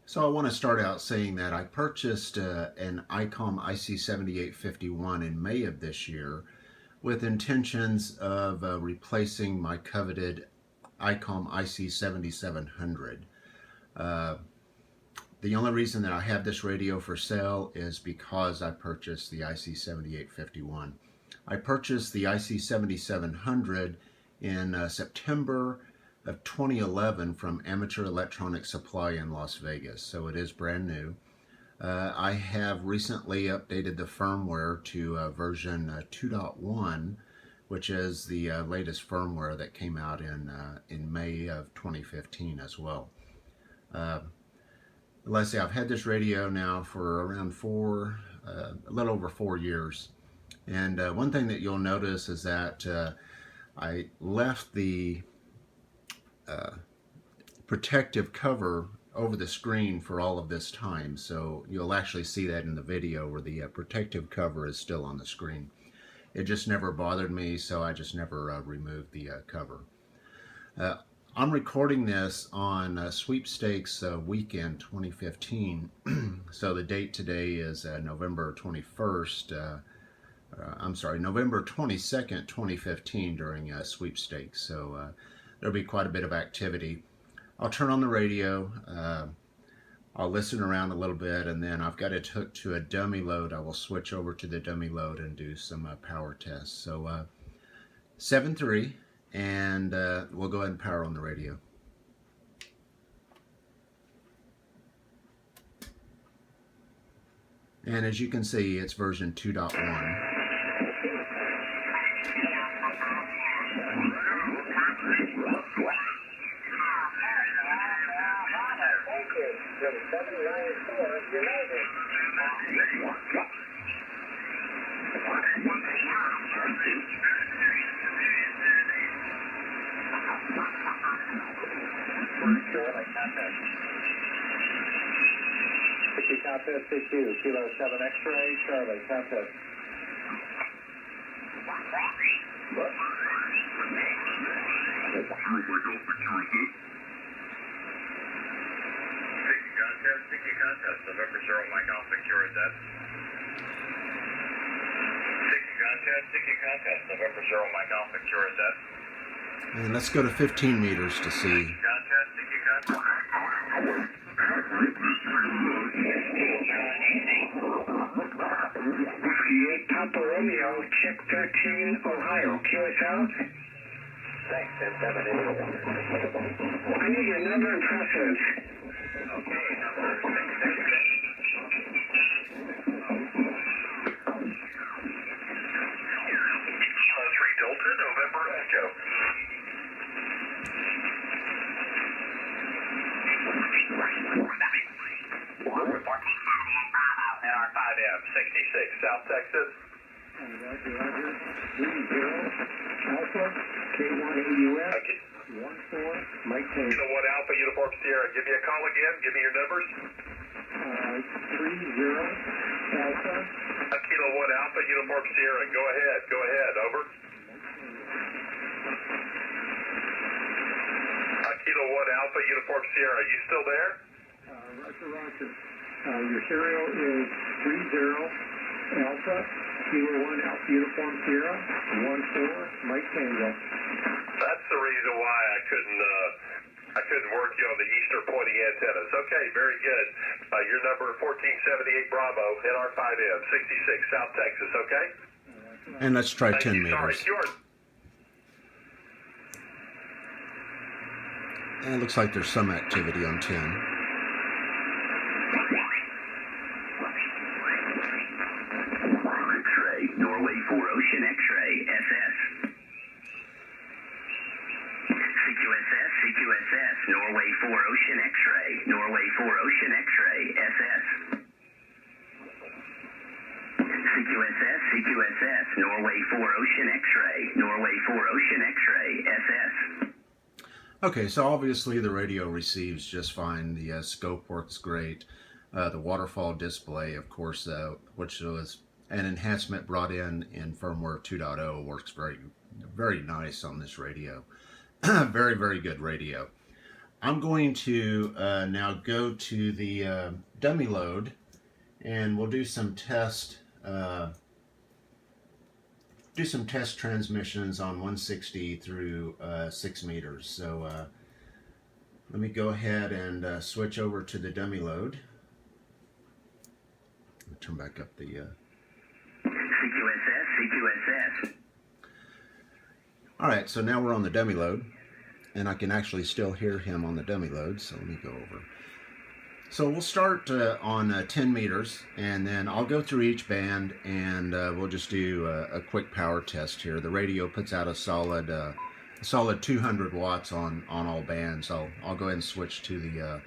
So I want to start out saying that I purchased an Icom IC-7851 in May of this year with intentions of replacing my coveted Icom IC-7700. The only reason that I have this radio for sale is because I purchased the IC-7851. I purchased the IC-7700 in September of 2011 from Amateur Electronic Supply in Las Vegas, so it is brand new. I have recently updated the firmware to version 2.1, which is the latest firmware that came out in May of 2015 as well. Let's see, I've had this radio now for around a little over 4 years, and one thing that you'll notice is that I left the protective cover over the screen for all of this time, so you'll actually see that in the video where the protective cover is still on the screen. It just never bothered me, so I just never removed the cover. I'm recording this on Sweepstakes weekend 2015, so the date today is November 21st. I'm sorry, November 22nd, 2015 during Sweepstakes, so there'll be quite a bit of activity. I'll turn on the radio, I'll listen around a little bit, and then I've got it hooked to a dummy load. I will switch over to the dummy load and do some power tests. So 7.3, and we'll go ahead and power on the radio. And as you can see, it's version 2.1. Contest issue, Kilo 7 X-ray, Charlie, contest. What? Sticky contest, November 0, Mike Alpha, QRZ. Sticky contest, November 0, Mike Alpha, QRZ. And let's go to 15 meters to see. Contest, sticky contest. Papa Romeo, check 13, Ohio, QSL. Thanks, 10-7. I need your number and precedence. Okay, number 6. 3 Delta, November Echo. NR5M, 66, South Texas. Roger, Roger. 30 Alpha, K1AUS, Okay. 14, Mike Tango. Kilo 1 Alpha, Uniform Sierra. Give me a call again. Give me your numbers. 30 Alpha. Kilo 1 Alpha, Uniform Sierra. Go ahead. Go ahead. Over. Kilo 1 Alpha, Uniform Sierra. You still there? Roger, Roger. Your serial is 30 Alpha, Kilo 1 Alpha, Uniform Sierra, 14, Mike Tango. That's the reason why I couldn't work you on the eastern pointing antennas. Okay, very good. Your number 1478 Bravo, NR5M, 66, South Texas. Okay. And let's try 10 Sorry, meters. yours. And it looks like there's some activity on 10. X-ray, Norway 4 Ocean X-ray, SS. CQSS, Norway 4 Ocean X-ray, Norway 4 Ocean X-ray, SS. CQSS, Norway 4 Ocean X-ray, Norway 4 Ocean X-ray, SS. Okay, so obviously the radio receives just fine. The scope works great. The waterfall display, of course, which was an enhancement brought in firmware 2.0, works very nice on this radio. Very, very good radio. I'm going to now go to the dummy load, and we'll do some test transmissions on 160 through 6 meters. So let me go ahead and switch over to the dummy load. Let me turn back up the CQSS. Alright, so now we're on the dummy load, and I can actually still hear him on the dummy load, so let me go over. So we'll start on 10 meters, and then I'll go through each band, and we'll just do a quick power test here. The radio puts out a solid 200 watts on all bands. I'll go ahead and switch to the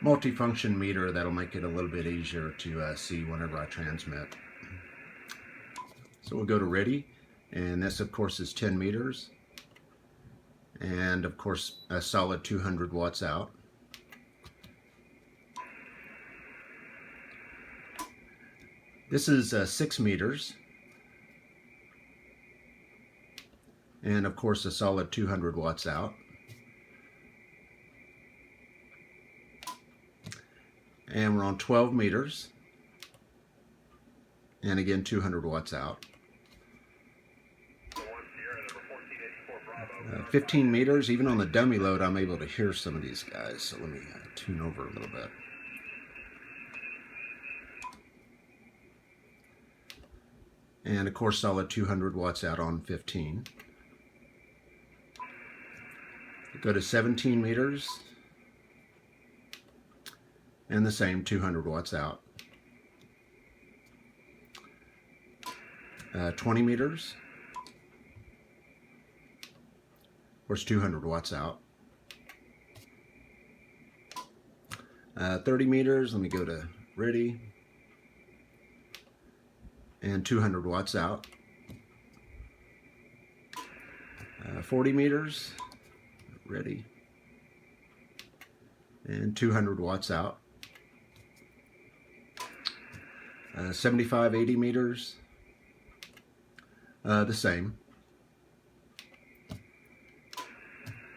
multifunction meter. That'll make it a little bit easier to see whenever I transmit. So we'll go to ready, and this of course is 10 meters, and of course a solid 200 watts out. This is 6 meters, and of course a solid 200 watts out. And we're on 12 meters, and again 200 watts out. 15 meters, even on the dummy load I'm able to hear some of these guys, so let me tune over a little bit. And of course solid 200 watts out on 15. Go to 17 meters, and the same 200 watts out. 20 meters, of course 200 watts out. 30 meters, let me go to ready, and 200 watts out. 40 meters, ready, and 200 watts out. 75, 80 meters, the same.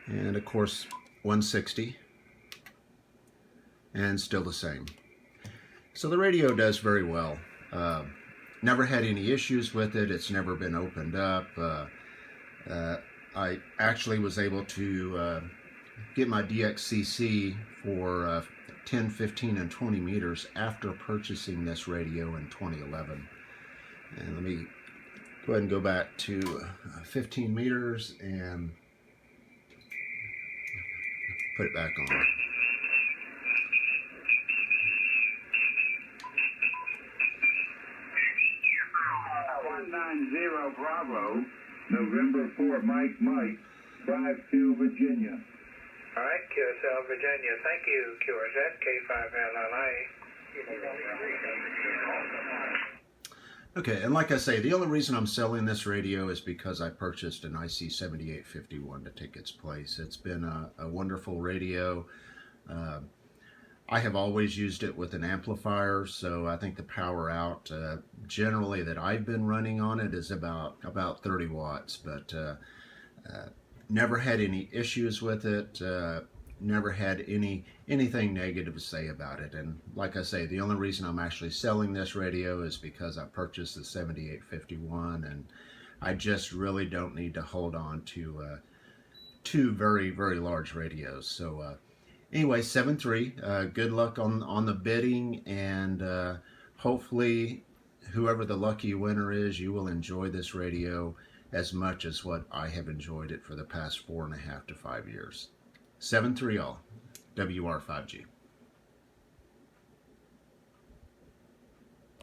And of course 160, and still the same. So the radio does very well. Never had any issues with it. It's never been opened up. I actually was able to get my DXCC for 10, 15, and 20 meters after purchasing this radio in 2011. And let me go ahead and go back to 15 meters and put it back on. 190 Bravo, November 4 Mike, 52 Virginia. All right, QSL Virginia. Thank you, QRZ, K5LLA. Okay, and like I say, the only reason I'm selling this radio is because I purchased an IC-7851 to take its place. It's been a wonderful radio. I have always used it with an amplifier, so I think the power out generally that I've been running on it is about 30 watts, but never had any issues with it, never had anything negative to say about it. And like I say, the only reason I'm actually selling this radio is because I purchased the 7851, and I just really don't need to hold on to two very, very large radios. So anyway, 7-3, good luck on the bidding, and hopefully whoever the lucky winner is, you will enjoy this radio as much as what I have enjoyed it for the past 4.5 to 5 years. 7-3 all, WR5G.